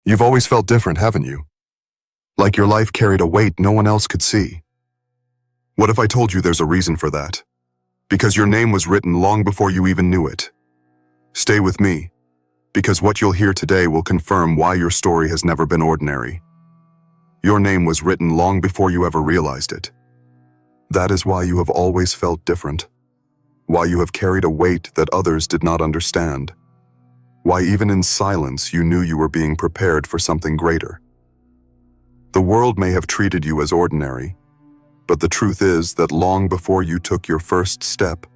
You've always felt different, haven't you? Like your life carried a weight no one else could see. What if I told you there's a reason for that? Because your name was written long before you even knew it. Stay with me, because what you'll hear today will confirm why your story has never been ordinary. Your name was written long before you ever realized it. That is why you have always felt different. Why you have carried a weight that others did not understand. Why even in silence you knew you were being prepared for something greater. The world may have treated you as ordinary, but the truth is that long before you took your first step,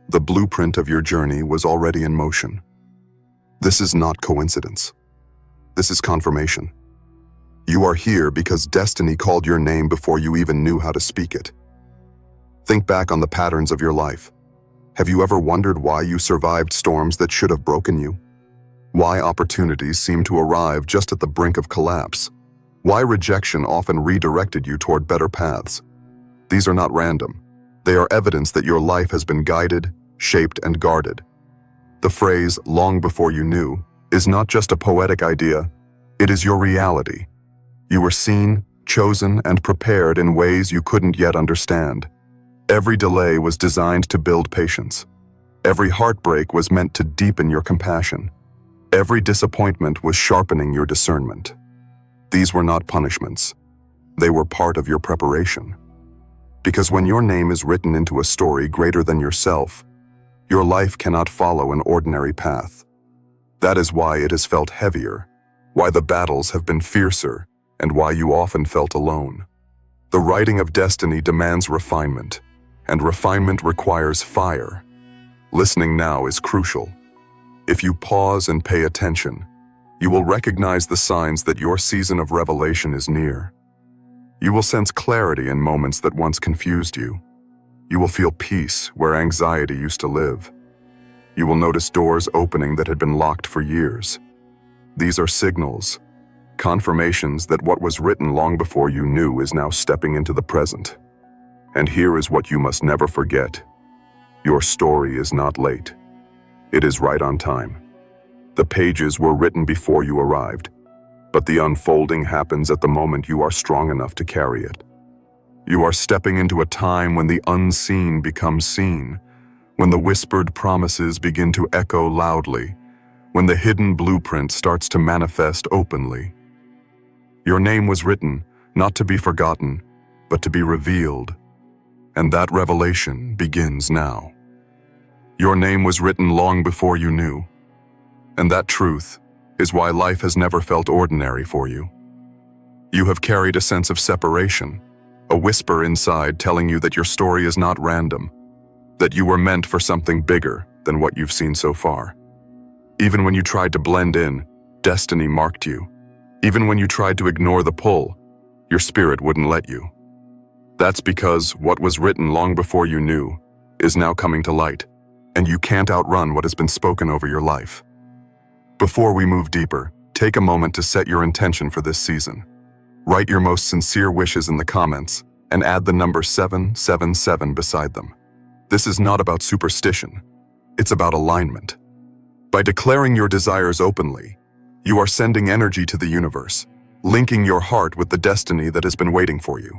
the blueprint of your journey was already in motion. This is not coincidence. This is confirmation. You are here because destiny called your name before you even knew how to speak it. Think back on the patterns of your life. Have you ever wondered why you survived storms that should have broken you? Why opportunities seem to arrive just at the brink of collapse? Why rejection often redirected you toward better paths? These are not random. They are evidence that your life has been guided, shaped, and guarded. The phrase, "long before you knew," is not just a poetic idea, it is your reality. You were seen, chosen, and prepared in ways you couldn't yet understand. Every delay was designed to build patience. Every heartbreak was meant to deepen your compassion. Every disappointment was sharpening your discernment. These were not punishments. They were part of your preparation. Because when your name is written into a story greater than yourself, your life cannot follow an ordinary path. That is why it has felt heavier, why the battles have been fiercer, and why you often felt alone. The writing of destiny demands refinement, and refinement requires fire. Listening now is crucial. If you pause and pay attention, you will recognize the signs that your season of revelation is near. You will sense clarity in moments that once confused you. You will feel peace where anxiety used to live. You will notice doors opening that had been locked for years. These are signals, confirmations that what was written long before you knew is now stepping into the present. And here is what you must never forget. Your story is not late. It is right on time. The pages were written before you arrived, but the unfolding happens at the moment you are strong enough to carry it. You are stepping into a time when the unseen becomes seen, when the whispered promises begin to echo loudly, when the hidden blueprint starts to manifest openly. Your name was written, not to be forgotten, but to be revealed. And that revelation begins now. Your name was written long before you knew. And that truth is why life has never felt ordinary for you. You have carried a sense of separation, a whisper inside telling you that your story is not random, that you were meant for something bigger than what you've seen so far. Even when you tried to blend in, destiny marked you. Even when you tried to ignore the pull, your spirit wouldn't let you. That's because what was written long before you knew is now coming to light, and you can't outrun what has been spoken over your life. Before we move deeper, take a moment to set your intention for this season. Write your most sincere wishes in the comments and add the number 777 beside them. This is not about superstition. It's about alignment. By declaring your desires openly, you are sending energy to the universe, linking your heart with the destiny that has been waiting for you.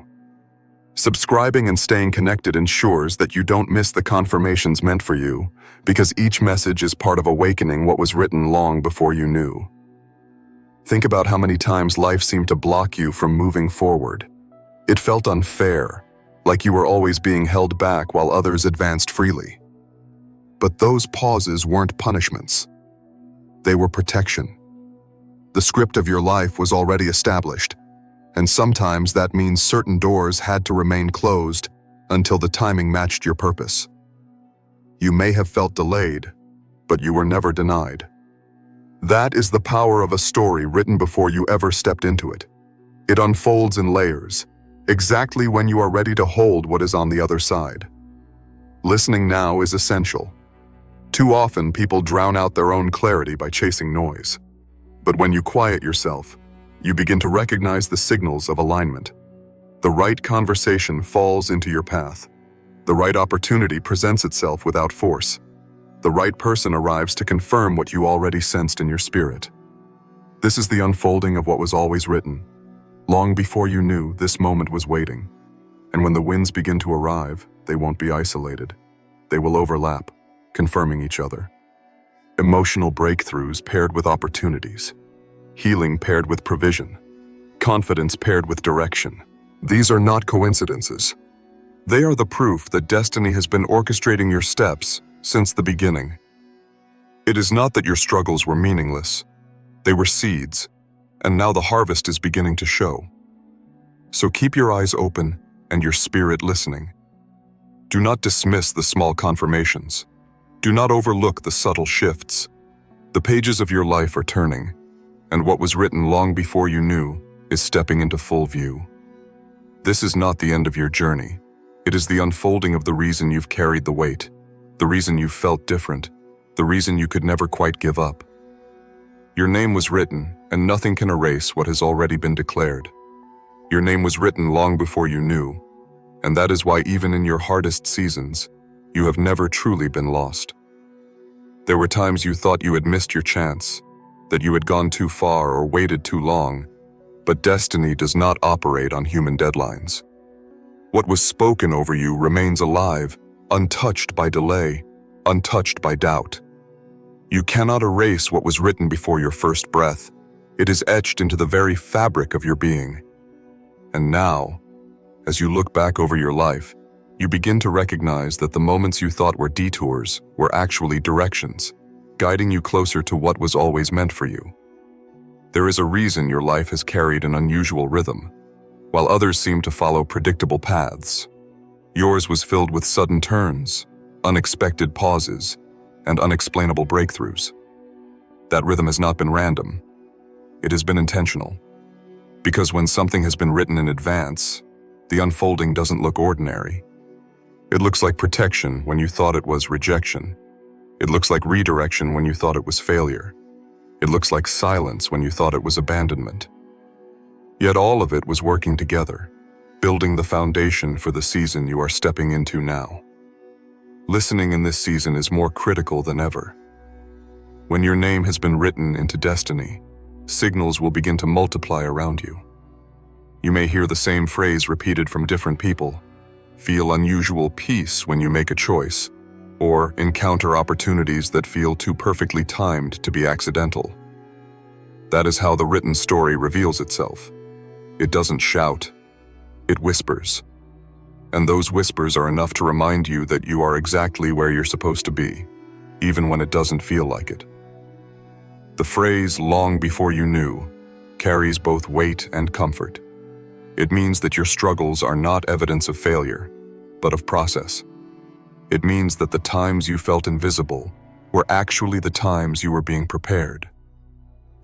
Subscribing and staying connected ensures that you don't miss the confirmations meant for you, because each message is part of awakening what was written long before you knew. Think about how many times life seemed to block you from moving forward. It felt unfair, like you were always being held back while others advanced freely. But those pauses weren't punishments. They were protection. The script of your life was already established, and sometimes that means certain doors had to remain closed until the timing matched your purpose. You may have felt delayed, but you were never denied. That is the power of a story written before you ever stepped into it. It unfolds in layers, exactly when you are ready to hold what is on the other side. Listening now is essential. Too often, people drown out their own clarity by chasing noise. But when you quiet yourself, you begin to recognize the signals of alignment. The right conversation falls into your path. The right opportunity presents itself without force. The right person arrives to confirm what you already sensed in your spirit. This is the unfolding of what was always written. Long before you knew, this moment was waiting. And when the winds begin to arrive, they won't be isolated. They will overlap, confirming each other. Emotional breakthroughs paired with opportunities. Healing paired with provision. Confidence paired with direction. These are not coincidences. They are the proof that destiny has been orchestrating your steps since the beginning. It is not that your struggles were meaningless. They were seeds, and now the harvest is beginning to show. So keep your eyes open and your spirit listening. Do not dismiss the small confirmations. Do not overlook the subtle shifts. The pages of your life are turning, and what was written long before you knew is stepping into full view. This is not the end of your journey. It is the unfolding of the reason you've carried the weight, the reason you've felt different, the reason you could never quite give up. Your name was written, and nothing can erase what has already been declared. Your name was written long before you knew, and that is why even in your hardest seasons, you have never truly been lost. There were times you thought you had missed your chance, that you had gone too far or waited too long, but destiny does not operate on human deadlines. What was spoken over you remains alive, untouched by delay, untouched by doubt. You cannot erase what was written before your first breath. It is etched into the very fabric of your being. And now, as you look back over your life, you begin to recognize that the moments you thought were detours were actually directions, guiding you closer to what was always meant for you. There is a reason your life has carried an unusual rhythm, while others seem to follow predictable paths. Yours was filled with sudden turns, unexpected pauses, and unexplainable breakthroughs. That rhythm has not been random. It has been intentional. Because when something has been written in advance, the unfolding doesn't look ordinary. It looks like protection when you thought it was rejection. It looks like redirection when you thought it was failure. It looks like silence when you thought it was abandonment. Yet all of it was working together, building the foundation for the season you are stepping into now. Listening in this season is more critical than ever. When your name has been written into destiny, signals will begin to multiply around you. You may hear the same phrase repeated from different people, feel unusual peace when you make a choice, or encounter opportunities that feel too perfectly timed to be accidental. That is how the written story reveals itself. It doesn't shout, it whispers. And those whispers are enough to remind you that you are exactly where you're supposed to be, even when it doesn't feel like it. The phrase "long before you knew" carries both weight and comfort. It means that your struggles are not evidence of failure, but of process. It means that the times you felt invisible were actually the times you were being prepared.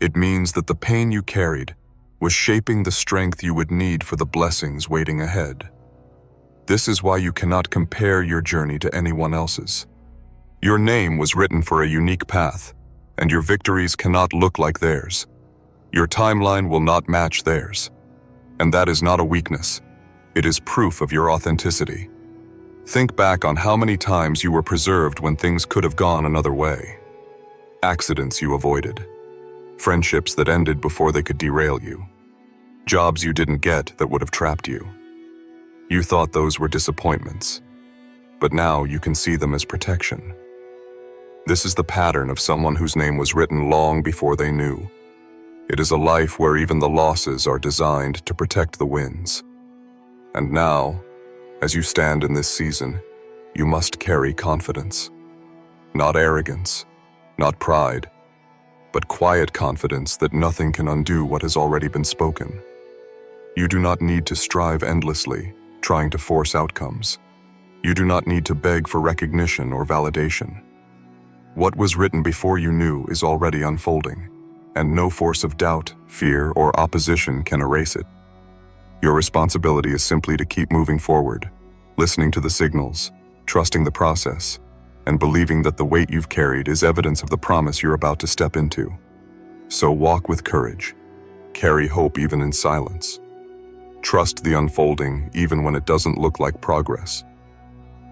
It means that the pain you carried was shaping the strength you would need for the blessings waiting ahead. This is why you cannot compare your journey to anyone else's. Your name was written for a unique path, and your victories cannot look like theirs. Your timeline will not match theirs. And that is not a weakness. It is proof of your authenticity. Think back on how many times you were preserved when things could have gone another way. Accidents you avoided. Friendships that ended before they could derail you. Jobs you didn't get that would have trapped you. You thought those were disappointments, but now you can see them as protection. This is the pattern of someone whose name was written long before they knew. It is a life where even the losses are designed to protect the wins. And now, as you stand in this season, you must carry confidence. Not arrogance, not pride, but quiet confidence that nothing can undo what has already been spoken. You do not need to strive endlessly, trying to force outcomes. You do not need to beg for recognition or validation. What was written before you knew is already unfolding, and no force of doubt, fear, or opposition can erase it. Your responsibility is simply to keep moving forward, listening to the signals, trusting the process, and believing that the weight you've carried is evidence of the promise you're about to step into. So walk with courage. Carry hope even in silence. Trust the unfolding even when it doesn't look like progress.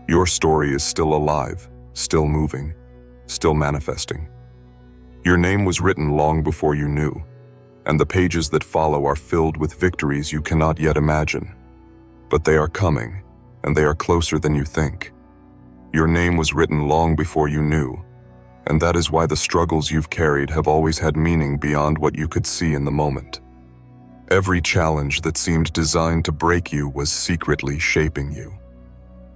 Your story is still alive, still moving, still manifesting. Your name was written long before you knew, and the pages that follow are filled with victories you cannot yet imagine. But they are coming, and they are closer than you think. Your name was written long before you knew, and that is why the struggles you've carried have always had meaning beyond what you could see in the moment. Every challenge that seemed designed to break you was secretly shaping you.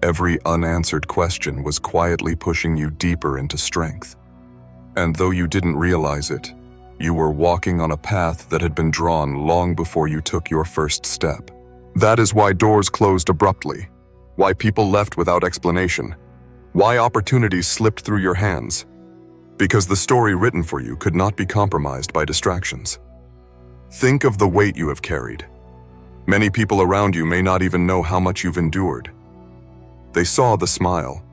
Every unanswered question was quietly pushing you deeper into strength. And though you didn't realize it, you were walking on a path that had been drawn long before you took your first step. That is why doors closed abruptly, why people left without explanation, why opportunities slipped through your hands. Because the story written for you could not be compromised by distractions. Think of the weight you have carried. Many people around you may not even know how much you've endured. They saw the smile,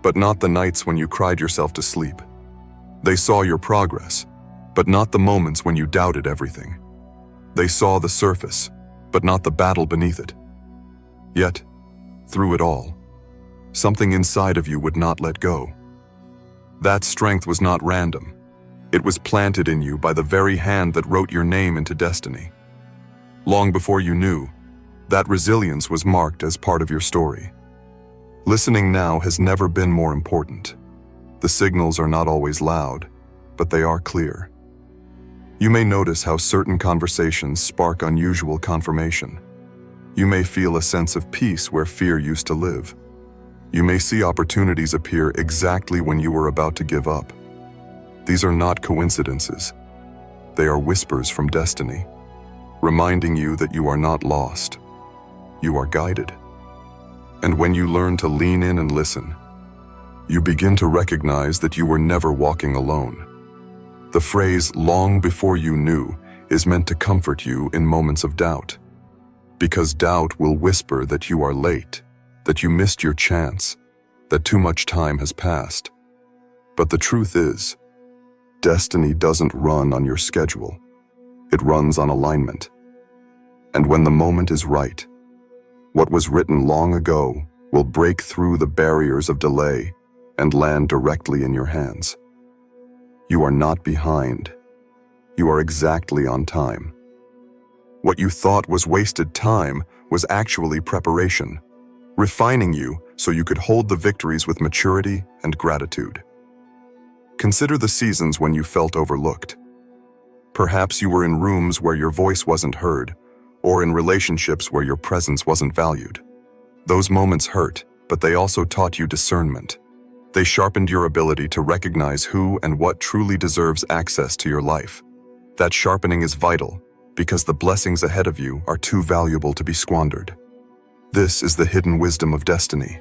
but not the nights when you cried yourself to sleep. They saw your progress, but not the moments when you doubted everything. They saw the surface, but not the battle beneath it. Yet, through it all, something inside of you would not let go. That strength was not random. It was planted in you by the very hand that wrote your name into destiny. Long before you knew, that resilience was marked as part of your story. Listening now has never been more important. The signals are not always loud, but they are clear. You may notice how certain conversations spark unusual confirmation. You may feel a sense of peace where fear used to live. You may see opportunities appear exactly when you were about to give up. These are not coincidences. They are whispers from destiny, reminding you that you are not lost. You are guided. And when you learn to lean in and listen, you begin to recognize that you were never walking alone. The phrase, "long before you knew," is meant to comfort you in moments of doubt. Because doubt will whisper that you are late, that you missed your chance, that too much time has passed. But the truth is, destiny doesn't run on your schedule. It runs on alignment. And when the moment is right, what was written long ago will break through the barriers of delay and land directly in your hands. You are not behind. You are exactly on time. What you thought was wasted time was actually preparation, refining you so you could hold the victories with maturity and gratitude. Consider the seasons when you felt overlooked. Perhaps you were in rooms where your voice wasn't heard, or in relationships where your presence wasn't valued. Those moments hurt, but they also taught you discernment. They sharpened your ability to recognize who and what truly deserves access to your life. That sharpening is vital, because the blessings ahead of you are too valuable to be squandered. This is the hidden wisdom of destiny.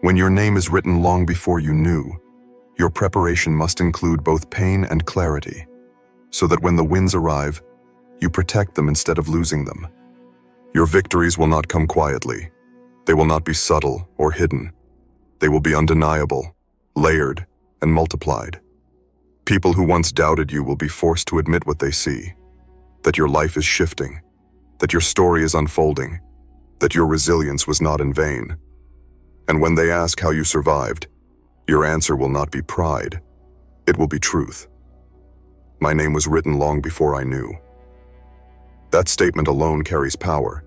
When your name is written long before you knew, your preparation must include both pain and clarity, so that when the winds arrive, you protect them instead of losing them. Your victories will not come quietly. They will not be subtle or hidden. They will be undeniable, layered, and multiplied. People who once doubted you will be forced to admit what they see, that your life is shifting, that your story is unfolding, that your resilience was not in vain. And when they ask how you survived, your answer will not be pride. It will be truth. My name was written long before I knew. That statement alone carries power,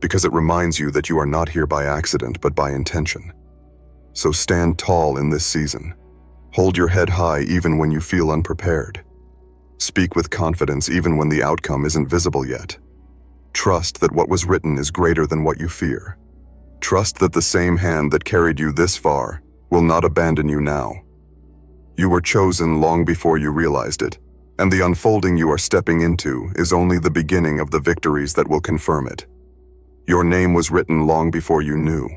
because it reminds you that you are not here by accident but by intention. So stand tall in this season. Hold your head high even when you feel unprepared. Speak with confidence even when the outcome isn't visible yet. Trust that what was written is greater than what you fear. Trust that the same hand that carried you this far will not abandon you now. You were chosen long before you realized it, and the unfolding you are stepping into is only the beginning of the victories that will confirm it. Your name was written long before you knew,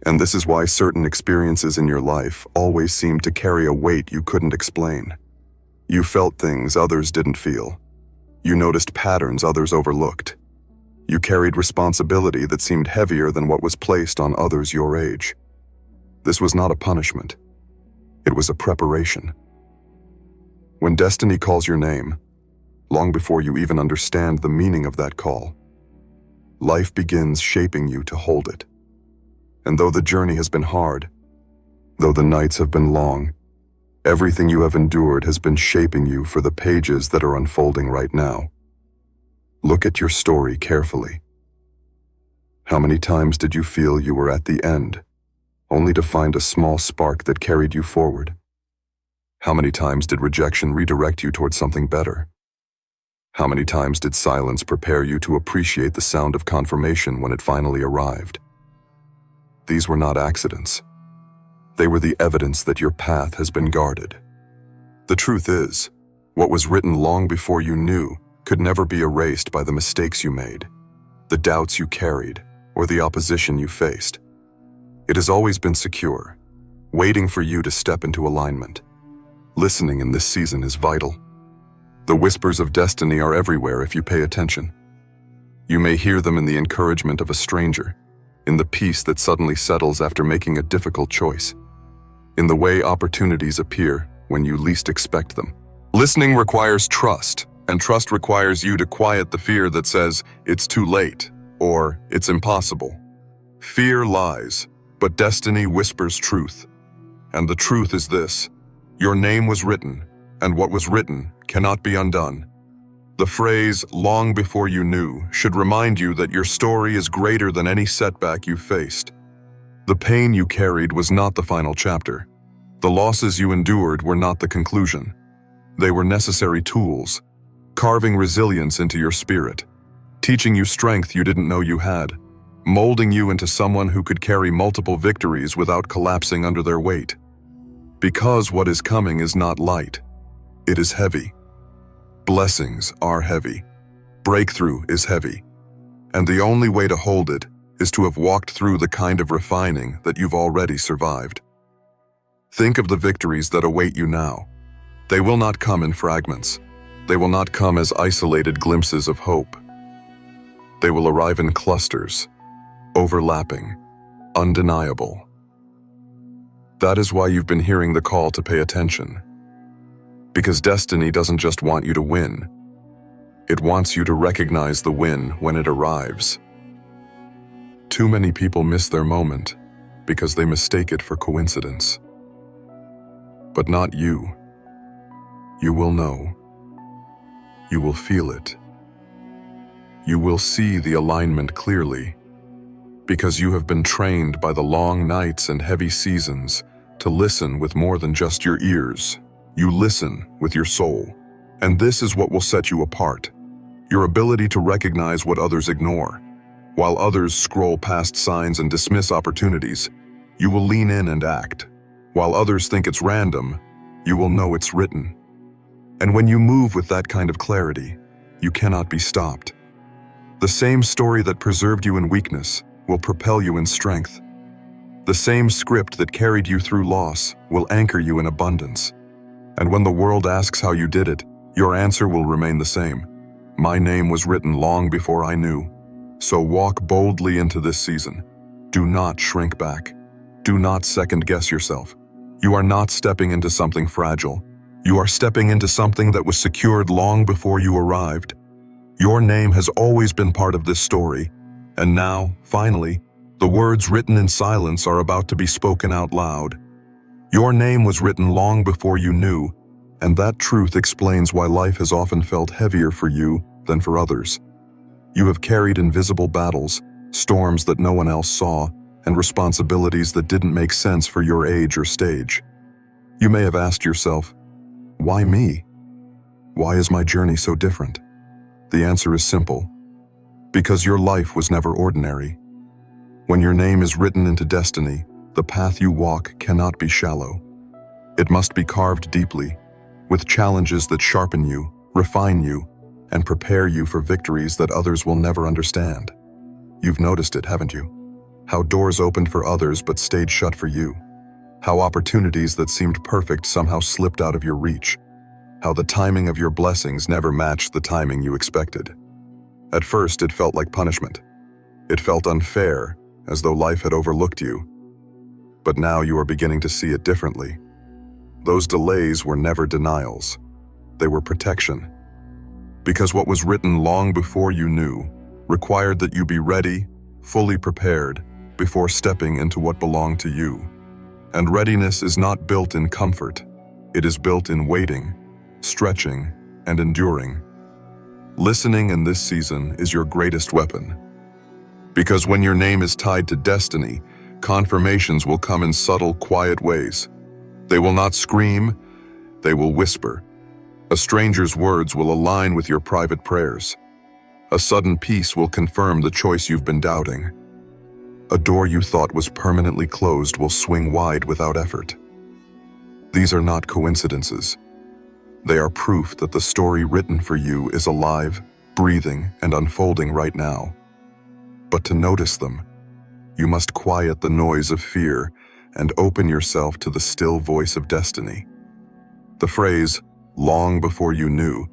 and this is why certain experiences in your life always seem to carry a weight you couldn't explain. You felt things others didn't feel. You noticed patterns others overlooked. You carried responsibility that seemed heavier than what was placed on others your age. This was not a punishment. It was a preparation. When destiny calls your name, long before you even understand the meaning of that call, life begins shaping you to hold it. And though the journey has been hard, though the nights have been long, Everything you have endured has been shaping you for the pages that are unfolding right now. Look at your story carefully. How many times did you feel you were at the end, only to find a small spark that carried you forward? How many times did rejection redirect you towards something better? How many times did silence prepare you to appreciate the sound of confirmation when it finally arrived? These were not accidents. They were the evidence that your path has been guarded. The truth is, what was written long before you knew could never be erased by the mistakes you made, the doubts you carried, or the opposition you faced. It has always been secure, waiting for you to step into alignment. Listening in this season is vital. The whispers of destiny are everywhere if you pay attention. You may hear them in the encouragement of a stranger, in the peace that suddenly settles after making a difficult choice, in the way opportunities appear when you least expect them. Listening requires trust, and trust requires you to quiet the fear that says it's too late or it's impossible. Fear lies, but destiny whispers truth. And the truth is this: your name was written, and what was written cannot be undone. The phrase, "long before you knew," should remind you that your story is greater than any setback you faced. The pain you carried was not the final chapter. The losses you endured were not the conclusion. They were necessary tools, carving resilience into your spirit, teaching you strength you didn't know you had, molding you into someone who could carry multiple victories without collapsing under their weight. Because what is coming is not light, it is heavy. Blessings are heavy. Breakthrough is heavy. And the only way to hold it is to have walked through the kind of refining that you've already survived. Think of the victories that await you now. They will not come in fragments. They will not come as isolated glimpses of hope. They will arrive in clusters, overlapping, undeniable. That is why you've been hearing the call to pay attention. Because destiny doesn't just want you to win. It wants you to recognize the win when it arrives. Too many people miss their moment because they mistake it for coincidence. But not you. You will know. You will feel it. You will see the alignment clearly, because you have been trained by the long nights and heavy seasons to listen with more than just your ears. You listen with your soul. And this is what will set you apart: your ability to recognize what others ignore. While others scroll past signs and dismiss opportunities, you will lean in and act. While others think it's random, you will know it's written. And when you move with that kind of clarity, you cannot be stopped. The same story that preserved you in weakness will propel you in strength. The same script that carried you through loss will anchor you in abundance. And when the world asks how you did it, your answer will remain the same: my name was written long before I knew. So walk boldly into this season. Do not shrink back. Do not second-guess yourself. You are not stepping into something fragile. You are stepping into something that was secured long before you arrived. Your name has always been part of this story, and now, finally, the words written in silence are about to be spoken out loud. Your name was written long before you knew, and that truth explains why life has often felt heavier for you than for others. You have carried invisible battles, storms that no one else saw, and responsibilities that didn't make sense for your age or stage. You may have asked yourself, why me? Why is my journey so different? The answer is simple: because your life was never ordinary. When your name is written into destiny, the path you walk cannot be shallow. It must be carved deeply, with challenges that sharpen you, refine you, and prepare you for victories that others will never understand. You've noticed it, haven't you? How doors opened for others but stayed shut for you. How opportunities that seemed perfect somehow slipped out of your reach. How the timing of your blessings never matched the timing you expected. At first, it felt like punishment. It felt unfair, as though life had overlooked you. But now you are beginning to see it differently. Those delays were never denials. They were protection. Because what was written long before you knew required that you be ready, fully prepared, before stepping into what belonged to you. And readiness is not built in comfort. It is built in waiting, stretching, and enduring. Listening in this season is your greatest weapon. Because when your name is tied to destiny, confirmations will come in subtle, quiet ways. They will not scream, they will whisper. A stranger's words will align with your private prayers. A sudden peace will confirm the choice you've been doubting. A door you thought was permanently closed will swing wide without effort. These are not coincidences. They are proof that the story written for you is alive, breathing, and unfolding right now. But to notice them, you must quiet the noise of fear and open yourself to the still voice of destiny. The phrase, "long before you knew,"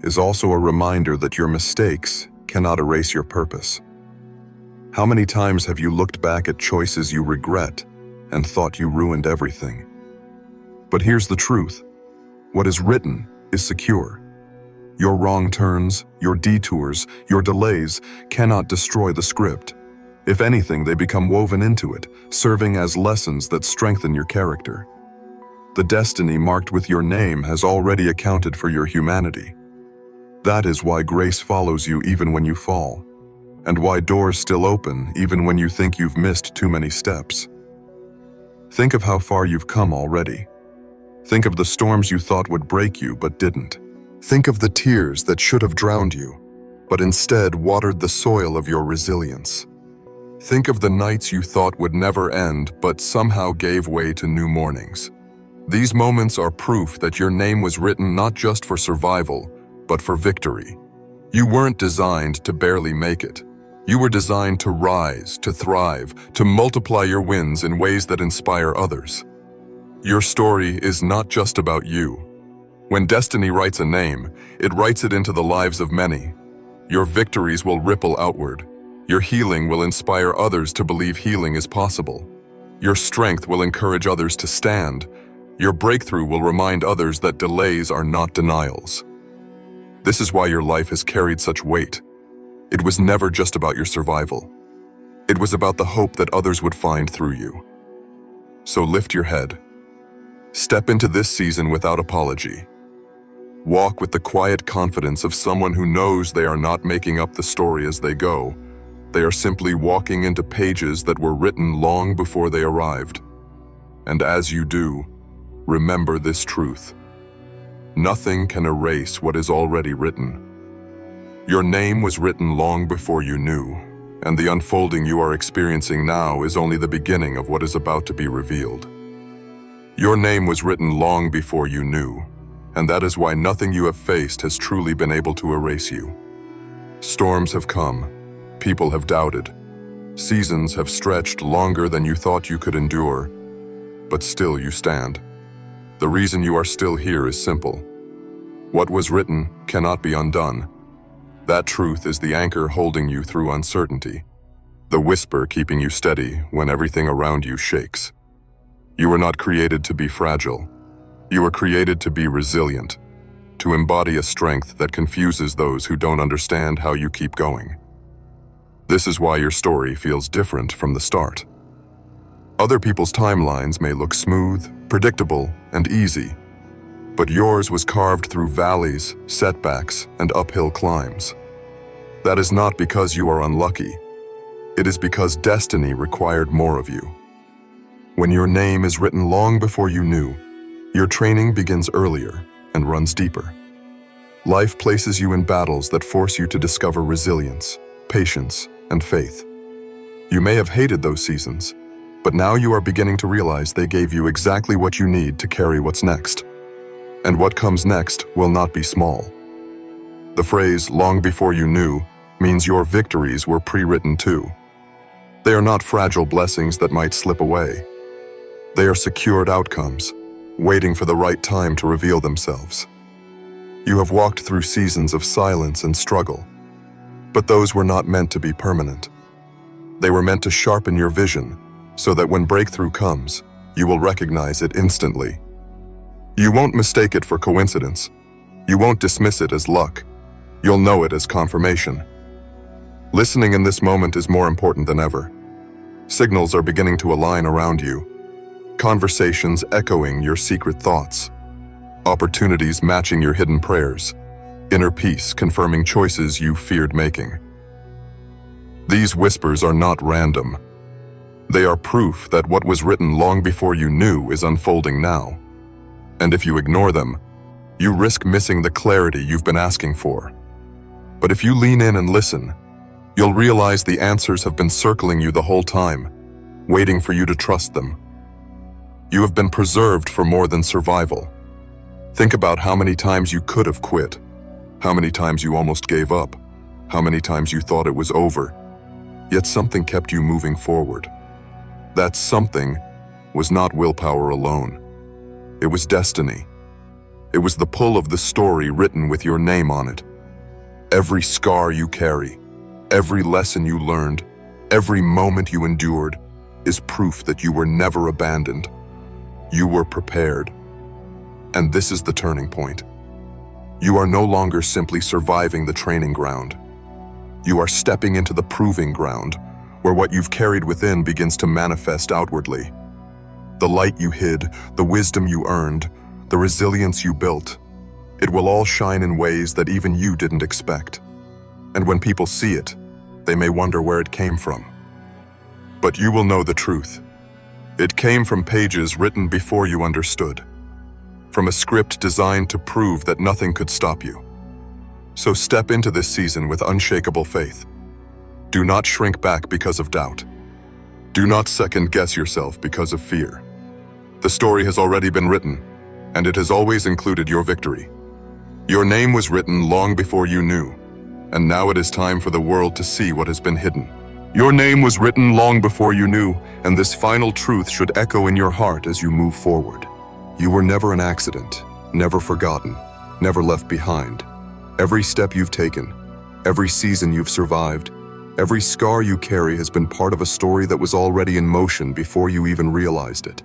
is also a reminder that your mistakes cannot erase your purpose. How many times have you looked back at choices you regret and thought you ruined everything? But here's the truth. What is written is secure. Your wrong turns, your detours, your delays cannot destroy the script. If anything, they become woven into it, serving as lessons that strengthen your character. The destiny marked with your name has already accounted for your humanity. That is why grace follows you even when you fall, and why doors still open even when you think you've missed too many steps. Think of how far you've come already. Think of the storms you thought would break you but didn't. Think of the tears that should have drowned you, but instead watered the soil of your resilience. Think of the nights you thought would never end but somehow gave way to new mornings. These moments are proof that your name was written not just for survival, but for victory. You weren't designed to barely make it. You were designed to rise, to thrive, to multiply your wins in ways that inspire others. Your story is not just about you. When destiny writes a name, it writes it into the lives of many. Your victories will ripple outward. Your healing will inspire others to believe healing is possible. Your strength will encourage others to stand. Your breakthrough will remind others that delays are not denials. This is why your life has carried such weight. It was never just about your survival. It was about the hope that others would find through you. So lift your head. Step into this season without apology. Walk with the quiet confidence of someone who knows they are not making up the story as they go. They are simply walking into pages that were written long before they arrived. And as you do, remember this truth. Nothing can erase what is already written. Your name was written long before you knew, and the unfolding you are experiencing now is only the beginning of what is about to be revealed. Your name was written long before you knew, and that is why nothing you have faced has truly been able to erase you. Storms have come, people have doubted, seasons have stretched longer than you thought you could endure, but still you stand. The reason you are still here is simple. What was written cannot be undone. That truth is the anchor holding you through uncertainty, the whisper keeping you steady when everything around you shakes. You were not created to be fragile. You were created to be resilient, to embody a strength that confuses those who don't understand how you keep going. This is why your story feels different from the start. Other people's timelines may look smooth, predictable, and easy, but yours was carved through valleys, setbacks, and uphill climbs. That is not because you are unlucky. It is because destiny required more of you. When your name is written long before you knew, your training begins earlier and runs deeper. Life places you in battles that force you to discover resilience, patience, and faith. You may have hated those seasons, but now you are beginning to realize they gave you exactly what you need to carry what's next. And what comes next will not be small. The phrase, "long before you knew," means your victories were pre-written too. They are not fragile blessings that might slip away. They are secured outcomes, waiting for the right time to reveal themselves. You have walked through seasons of silence and struggle, but those were not meant to be permanent. They were meant to sharpen your vision, so that when breakthrough comes, you will recognize it instantly. You won't mistake it for coincidence. You won't dismiss it as luck. You'll know it as confirmation. Listening in this moment is more important than ever. Signals are beginning to align around you. Conversations echoing your secret thoughts. opportunities matching your hidden prayers, inner peace confirming choices you feared making. These whispers are not random. They are proof that what was written long before you knew is unfolding now. And if you ignore them, you risk missing the clarity you've been asking for. But if you lean in and listen, you'll realize the answers have been circling you the whole time, waiting for you to trust them. You have been preserved for more than survival. Think about how many times you could have quit, how many times you almost gave up, how many times you thought it was over, yet something kept you moving forward. That something was not willpower alone. It was destiny. It was the pull of the story written with your name on it. Every scar you carry, every lesson you learned, every moment you endured is proof that you were never abandoned. You were prepared. And this is the turning point. You are no longer simply surviving the training ground. You are stepping into the proving ground, where what you've carried within begins to manifest outwardly. The light you hid, the wisdom you earned, the resilience you built, it will all shine in ways that even you didn't expect. And when people see it, they may wonder where it came from. But you will know the truth. It came from pages written before you understood, from a script designed to prove that nothing could stop you. So step into this season with unshakable faith. Do not shrink back because of doubt. Do not second-guess yourself because of fear. The story has already been written, and it has always included your victory. Your name was written long before you knew, and now it is time for the world to see what has been hidden. Your name was written long before you knew, and this final truth should echo in your heart as you move forward. You were never an accident, never forgotten, never left behind. Every step you've taken, every season you've survived, every scar you carry has been part of a story that was already in motion before you even realized it.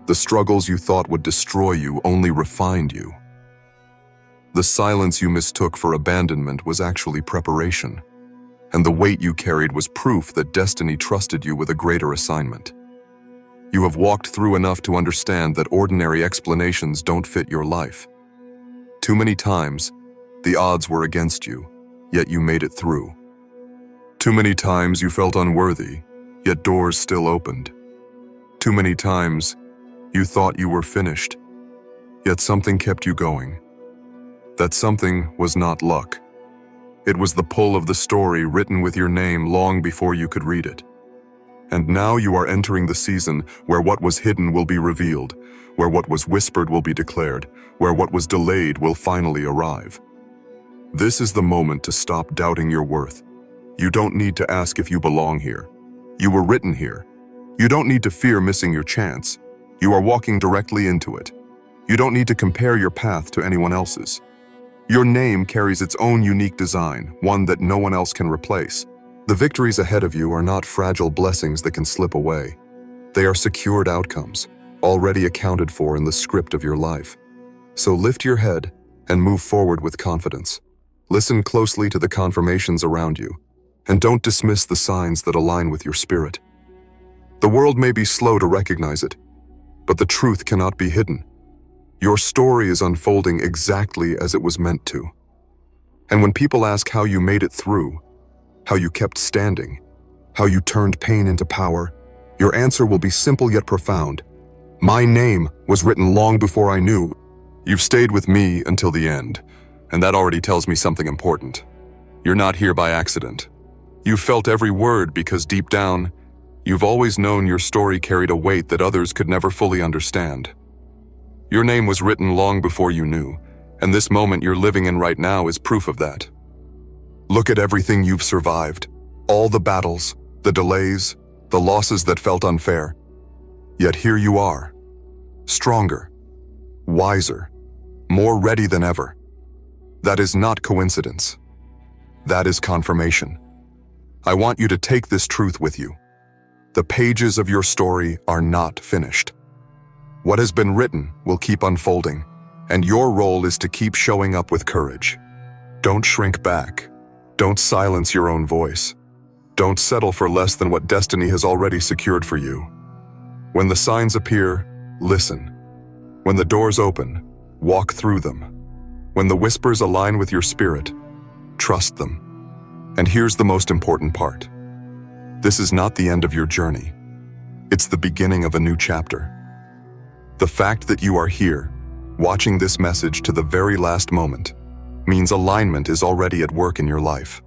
The struggles you thought would destroy you only refined you. The silence you mistook for abandonment was actually preparation, and the weight you carried was proof that destiny trusted you with a greater assignment. You have walked through enough to understand that ordinary explanations don't fit your life. Too many times, the odds were against you, yet you made it through. Too many times you felt unworthy, yet doors still opened. Too many times you thought you were finished, yet something kept you going. That something was not luck. It was the pull of the story written with your name long before you could read it. And now you are entering the season where what was hidden will be revealed, where what was whispered will be declared, where what was delayed will finally arrive. This is the moment to stop doubting your worth. You don't need to ask if you belong here. You were written here. You don't need to fear missing your chance. You are walking directly into it. You don't need to compare your path to anyone else's. Your name carries its own unique design, one that no one else can replace. The victories ahead of you are not fragile blessings that can slip away. They are secured outcomes, already accounted for in the script of your life. So lift your head and move forward with confidence. Listen closely to the confirmations around you, and don't dismiss the signs that align with your spirit. The world may be slow to recognize it, but the truth cannot be hidden. Your story is unfolding exactly as it was meant to. And when people ask how you made it through, how you kept standing, how you turned pain into power, your answer will be simple yet profound. My name was written long before I knew. You've stayed with me until the end, and that already tells me something important. You're not here by accident. You've felt every word because deep down, you've always known your story carried a weight that others could never fully understand. Your name was written long before you knew, and this moment you're living in right now is proof of that. Look at everything you've survived, all the battles, the delays, the losses that felt unfair. Yet here you are, stronger, wiser, more ready than ever. That is not coincidence. That is confirmation. I want you to take this truth with you. The pages of your story are not finished. What has been written will keep unfolding, and your role is to keep showing up with courage. Don't shrink back. Don't silence your own voice. Don't settle for less than what destiny has already secured for you. When the signs appear, listen. When the doors open, Walk through them. When the whispers align with your spirit, trust them. And here's the most important part. This is not the end of your journey. It's the beginning of a new chapter. The fact that you are here, watching this message to the very last moment, means alignment is already at work in your life.